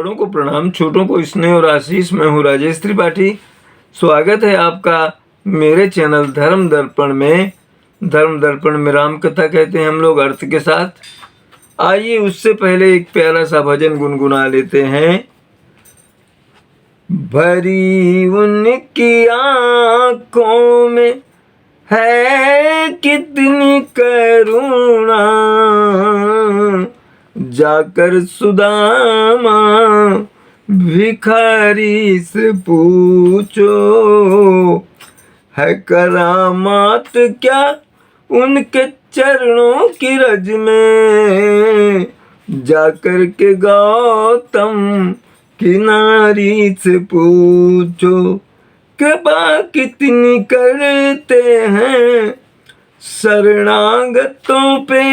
बड़ों को प्रणाम, छोटों को स्नेह और आशीष। मैं हूँ राजेश त्रिपाठी। स्वागत है आपका मेरे चैनल धर्म दर्पण में। धर्म दर्पण में राम कथा कहते हैं हम लोग अर्थ के साथ। आइए उससे पहले एक प्यारा सा भजन गुनगुना लेते हैं। भरी उनकी आँखों में है कितनी करुणा, जाकर सुदामा भिखारी से पूछो, है करामात क्या उनके चरणों की रज में, जाकर के गौतम की नारी से पूछो, कृपा कितनी करते हैं शरणागतों पे,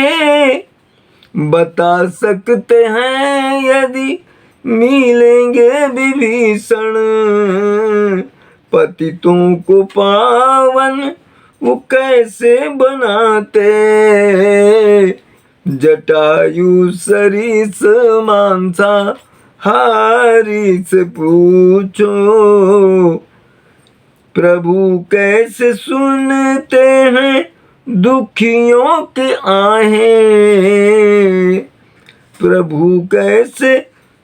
बता सकते हैं यदि मिलेंगे विभीषण, पतितों को पावन वो कैसे बनाते, जटायु सरिस मांसा हारी से पूछो, प्रभु कैसे सुनते हैं दुखियों के आहें, प्रभु कैसे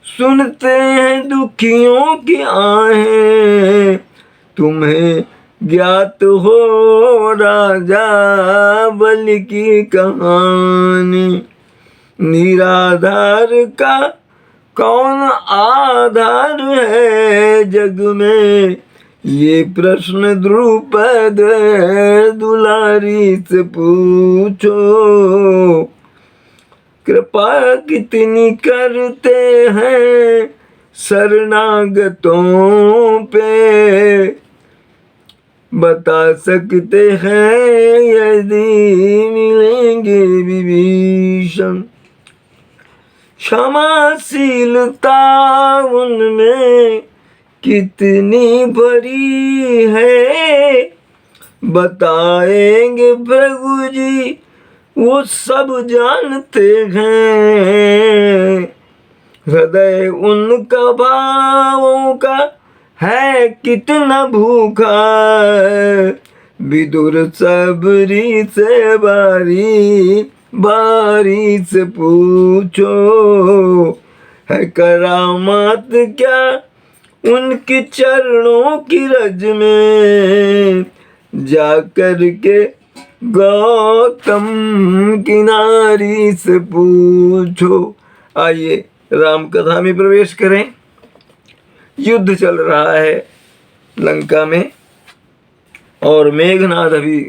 सुनते हैं दुखियों की आहें, तुम्हें ज्ञात हो राजा बलि की कहानी, निराधार का कौन आधार है जग में, ये प्रश्न द्रुपद दुलारी से पूछो, कृपा कितनी करते हैं शरणागतों पे, बता सकते हैं यदि मिलेंगे विभीषण, क्षमाशीलता उनमें कितनी भरी है, बताएंगे प्रभु जी वो सब जानते हैं, हृदय उनका भावों का है कितना भूखा, विदुर सबरी से बारी बारी से पूछो, है करामात क्या उनके चरणों की रज में, जाकर के गौतम की नारी से पूछो। आइए राम कथा में प्रवेश करें। युद्ध चल रहा है लंका में और मेघनाद अभी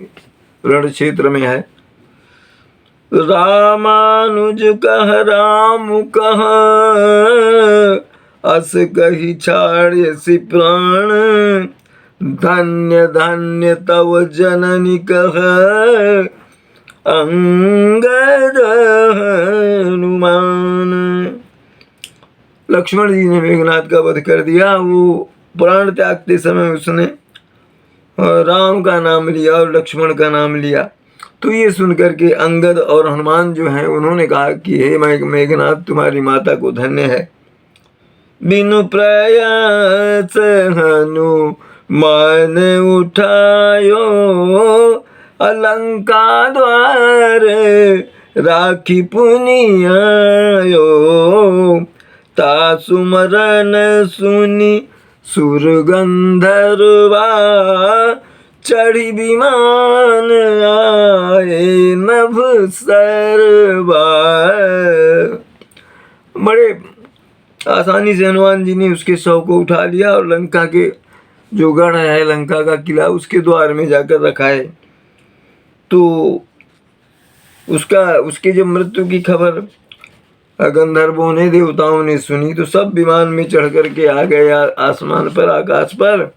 रण क्षेत्र में है। रामानुज कह राम कह, अस कही छाड़सी प्राण, धन्य धन्य तव जननी कह अंगद हनुमान। लक्ष्मण जी ने मेघनाद का वध कर दिया। वो प्राण त्यागते समय उसने राम का नाम लिया और लक्ष्मण का नाम लिया। तो ये सुनकर के अंगद और हनुमान जो हैं उन्होंने कहा कि हे मेघनाद, तुम्हारी माता को धन्य है। बिनु प्रयास हनुमान उठायो, अलंका द्वार राखी पुनि आयो, तासु मरन सुनि सुर गंधर्वा, चढ़ी विमान आए नभ सरवा। बड़े आसानी से हनुमान जी ने उसके शव को उठा लिया और लंका के जो गढ़ है, लंका का किला, उसके द्वार में जाकर रखा है। तो उसके जब मृत्यु की खबर गंधर्वों ने, देवताओं ने सुनी तो सब विमान में चढ़ करके आ गए आसमान पर, आकाश पर।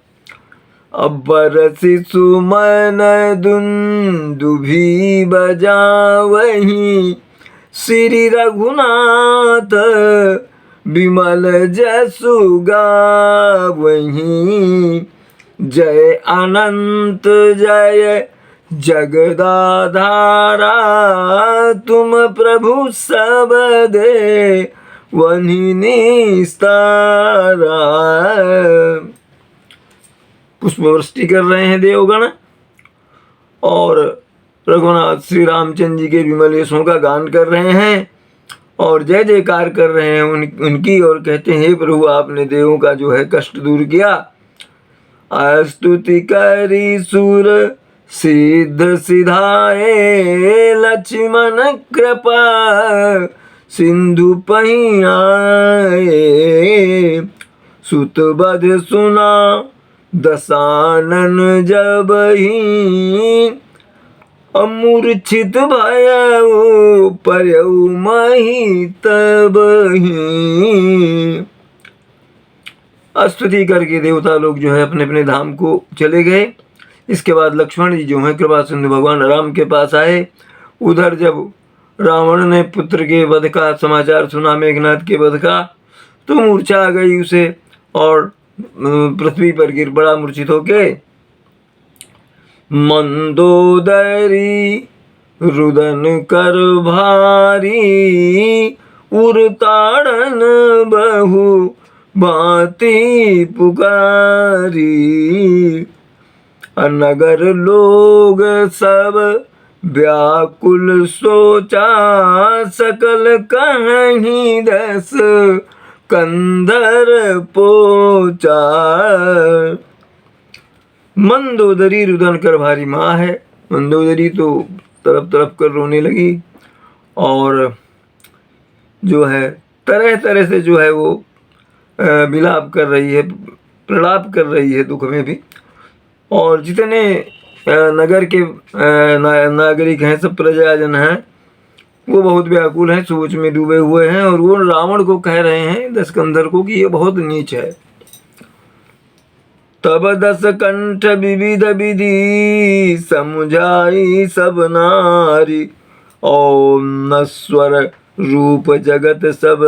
अब बरसी सुमन दुंदुभी बजावहीं, श्री रघुनाथ विमल जसु गावहीं, जय अनंत जय जगदाधारा, तुम प्रभु सब दे वही निस्तारा। पुष्पवृष्टि कर रहे हैं देवगण और रघुनाथ श्री रामचंद्र जी के विमल यशों का गान कर रहे हैं और जय जयकार कर रहे हैं उनकी और कहते हैं, हे प्रभु आपने देवों का जो है कष्ट दूर किया। स्तुति करी सुर सिद्ध सिधाए, लक्ष्मण कृपा सिंधु पहियाए। सुत बध सुना दशानन जब ही, अमूर्छित भयउ परयउ मही तबहि। स्तुति करके देवता लोग जो है अपने अपने धाम को चले गए। इसके बाद लक्ष्मण जी जो है कृपा सिंधु भगवान राम के पास आए। उधर जब रावण ने पुत्र के वध का समाचार सुना, मेघनाथ के वध का, तो मूर्छा आ गई उसे और पृथ्वी पर गिर पड़ा मूर्छित होके। मंदोदरी रुदन कर भारी, उरताड़न बहु भांति पुकारी। नगर लोग सब व्याकुल सोचा, सकल कहीं दस कंधर पोचा। मंदोदरी रुदन कर भारी माँ है। मंदोदरी तो तरफ तरफ कर रोने लगी और जो है तरह तरह से जो है वो विलाप कर रही है, प्रलाप कर रही है दुख में भी। और जितने नगर के नागरिक हैं, सब प्रजाजन हैं, वो बहुत व्याकुल हैं, सोच में डूबे हुए हैं और वो रावण को कह रहे हैं, दशकंधर को, कि ये बहुत नीच है। तब दस कंठ विविध विधि, समझाई सब नारी। ओम नश्वर रूप जगत सब,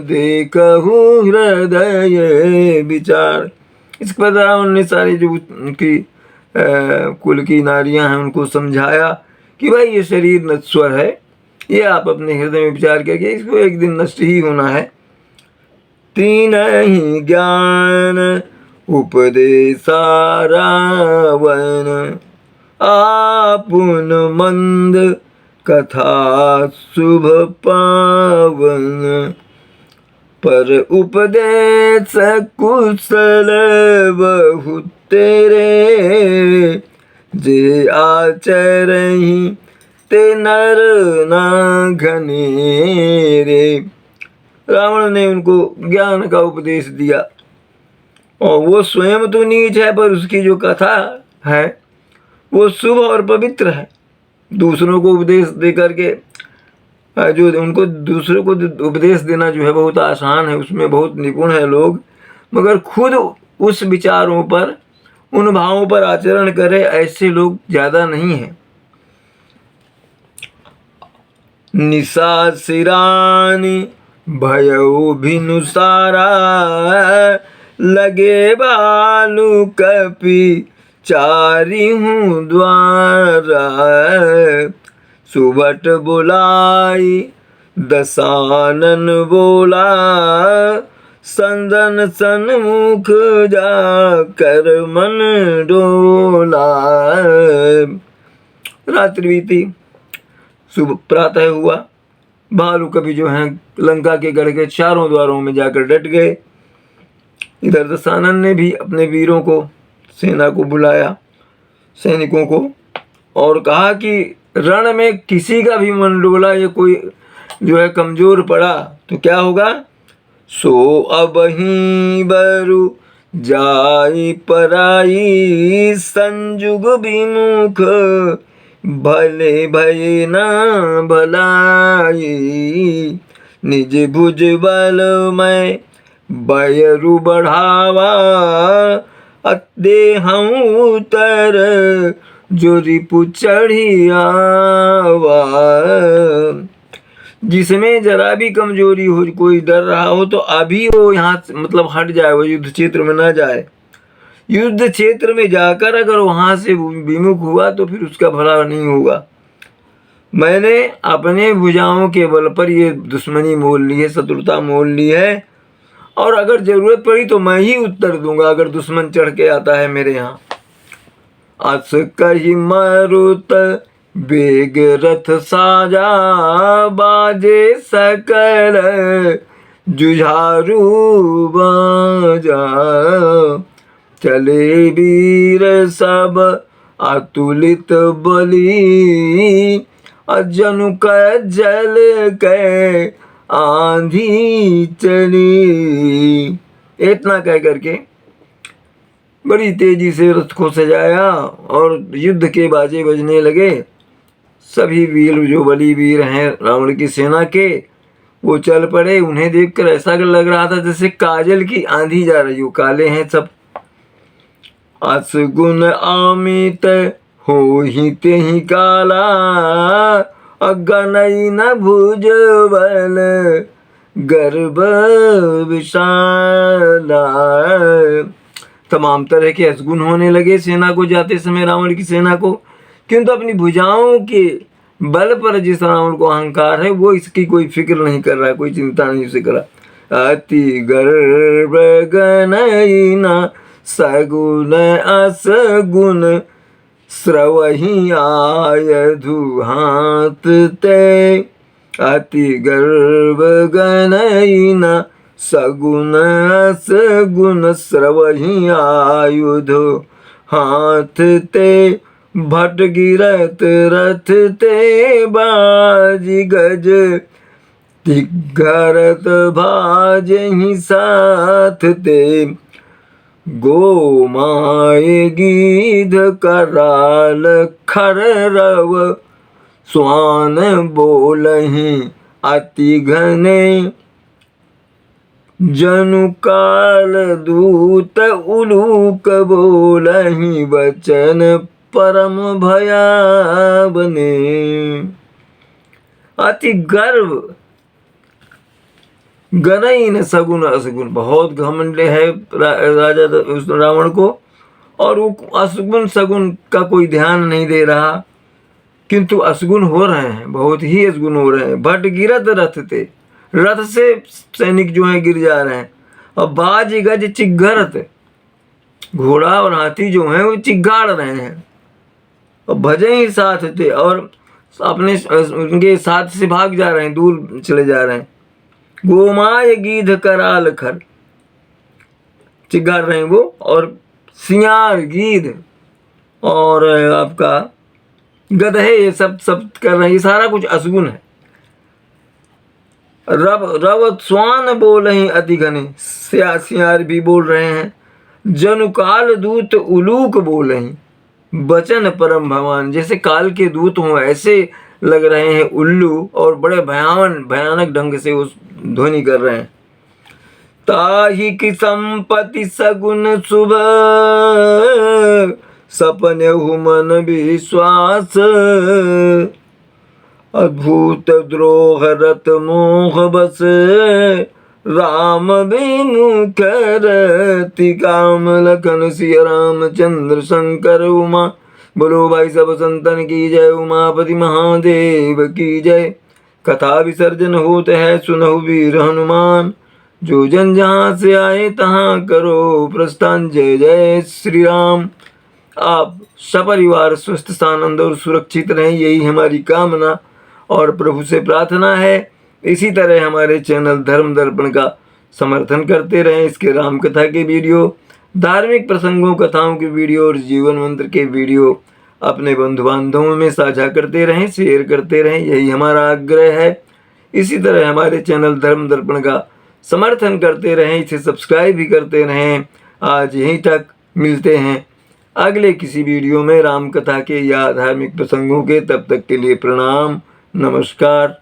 देखहु हृदय विचार। इसके बाद रावण ने सारी जो उनकी कुल की नारियां हैं उनको समझाया कि भाई ये शरीर नश्वर है, ये आप अपने हृदय में विचार करके इसको एक दिन नष्ट ही होना है। तीन ही ज्ञान उपदेशा रावण, आपुन मंद कथा शुभ पावन। पर उपदेश कुशल बहु तेरे, जे आचरहि ते नर न घनेरे। रावण ने उनको ज्ञान का उपदेश दिया और वो स्वयं तो नीच है, पर उसकी जो कथा है वो शुभ और पवित्र है। दूसरों को उपदेश दे करके, जो उनको दूसरों को उपदेश देना जो है बहुत आसान है, उसमें बहुत निपुण है लोग, मगर खुद उस विचारों पर, उन भावों पर आचरण करे, ऐसे लोग ज़्यादा नहीं हैं। निशा सिरानी भयउ भिनुसारा, लगे बालू कपि चारी हूँ द्वारा। सुबट बुलाई दशानन बोला, संदन सन्मुख जाकर मन डोला। रात्रि बीती, सुबह प्रातः हुआ। भालू कभी जो हैं लंका के गढ़ के चारों द्वारों में जाकर डट गए। इधर दशानन ने भी अपने वीरों को, सेना को बुलाया, सैनिकों को, और कहा कि रण में किसी का भी मन डोला, ये कोई जो है कमजोर पड़ा तो क्या होगा। सो अब ही बरु जाई पराई, संजुग विमुख भले भय न भलाई। निज भुज बल में बयरु बढ़ावा, देहऊँ उतर जो रिपु चढ़ियावा। जिसमें जरा भी कमजोरी हो, कोई डर रहा हो, तो अभी वो यहाँ मतलब हट जाए, वो युद्ध क्षेत्र में ना जाए। युद्ध क्षेत्र में जाकर अगर वहाँ से विमुख हुआ तो फिर उसका भला नहीं होगा। मैंने अपने भुजाओं के बल पर ये दुश्मनी मोल ली है, शत्रुता मोल ली है, और अगर जरूरत पड़ी तो मैं ही उत्तर दूंगा अगर दुश्मन चढ़ के आता है मेरे यहाँ। अस कही मारुत बेग रथ साजा, बाजे सकल जुझारू बाजा। चले वीर सब अतुलित बली, जनु क जल के आंधी चली। इतना कह करके बड़ी तेजी से रथ को सजाया और युद्ध के बाजे बजने लगे। सभी वीर जो बली वीर हैं रावण की सेना के, वो चल पड़े। उन्हें देखकर ऐसा लग रहा था जैसे काजल की आंधी जा रही हो, काले हैं सब। असगुन आमित हो ही ते ही काला, अगनई न भुज बल गर्भ विशाला। तमाम तरह के असगुन होने लगे सेना को जाते समय, रावण की सेना को, किंतु अपनी भुजाओं के बल पर जिस रावण को अहंकार है वो इसकी कोई फिक्र नहीं कर रहा है, कोई चिंता नहीं उसे करा। अति गर्भ गनई न सगुन असगुन, स्रवहि आयधु हाथ ते। अति गर्भ गनई न सगुन असगुन, स्रवहि आयुध हाथ ते। भट गिरत रथ ते बाजी गज, तिघरत भाजहि साथ ते। गोमाय गीध कराल खर रव, स्वान बोलहि अति घने। जनु काल दूत उलूक बोलहि, वचन परम भयावने। अति गर्व गनई न सगुन असगुन, बहुत घमंड है राजा रावण को, और वो असगुन सगुन का कोई ध्यान नहीं दे रहा, किंतु असगुन हो रहे हैं, बहुत ही असगुन हो रहे हैं। भट गिरत रथ थे, रथ से सैनिक जो हैं गिर जा रहे हैं। और बाज गज चिघरत, घोड़ा और हाथी जो हैं वो चिघाड़ रहे हैं। और भजे ही साथ थे, और अपने उनके साथ से भाग जा रहे हैं, दूर चले जा रहे हैं। गोमाय गीध कराल खर, चिघाड़ रहे हैं वो, और सियार गीध और आपका गधे, ये सब कर रहे हैं। ये सारा कुछ असगुन है। रव स्वान बोल ही अति घने, सियार भी बोल रहे हैं। जनु काल दूत उलूक बोल ही, बचन परम भगवान, जैसे काल के दूत हों ऐसे लग रहे हैं उल्लू, और बड़े भयानक ढंग से उस ध्वनि कर रहे हैं। ताहि की संपत्ति सगुन शुभ, सपने मन विश्वास। अद्भुत द्रोह रत मोह बस, राम बिनु करति काम। लखन सिया रामचंद्र शंकर उमा, बोलो भाई सब संतन की जय। उमापति महादेव की जय। कथा विसर्जन होते है सुनहु वीर हनुमान, जो जन जहाँ से आए तहाँ करो प्रस्थान। जय जय श्री राम। आप सपरिवार स्वस्थ आनंद और सुरक्षित रहें, यही हमारी कामना और प्रभु से प्रार्थना है। इसी तरह हमारे चैनल धर्म दर्पण का समर्थन करते रहें। इसके राम कथा के वीडियो, धार्मिक प्रसंगों कथाओं के वीडियो और जीवन मंत्र के वीडियो अपने बंधु बांधवों में साझा करते रहें, शेयर करते रहें, यही हमारा आग्रह है। इसी तरह हमारे चैनल धर्म दर्पण का समर्थन करते रहें, इसे सब्सक्राइब भी करते रहें। आज यहीं तक, मिलते हैं अगले किसी वीडियो में राम कथा के या धार्मिक प्रसंगों के। तब तक के लिए प्रणाम, नमस्कार।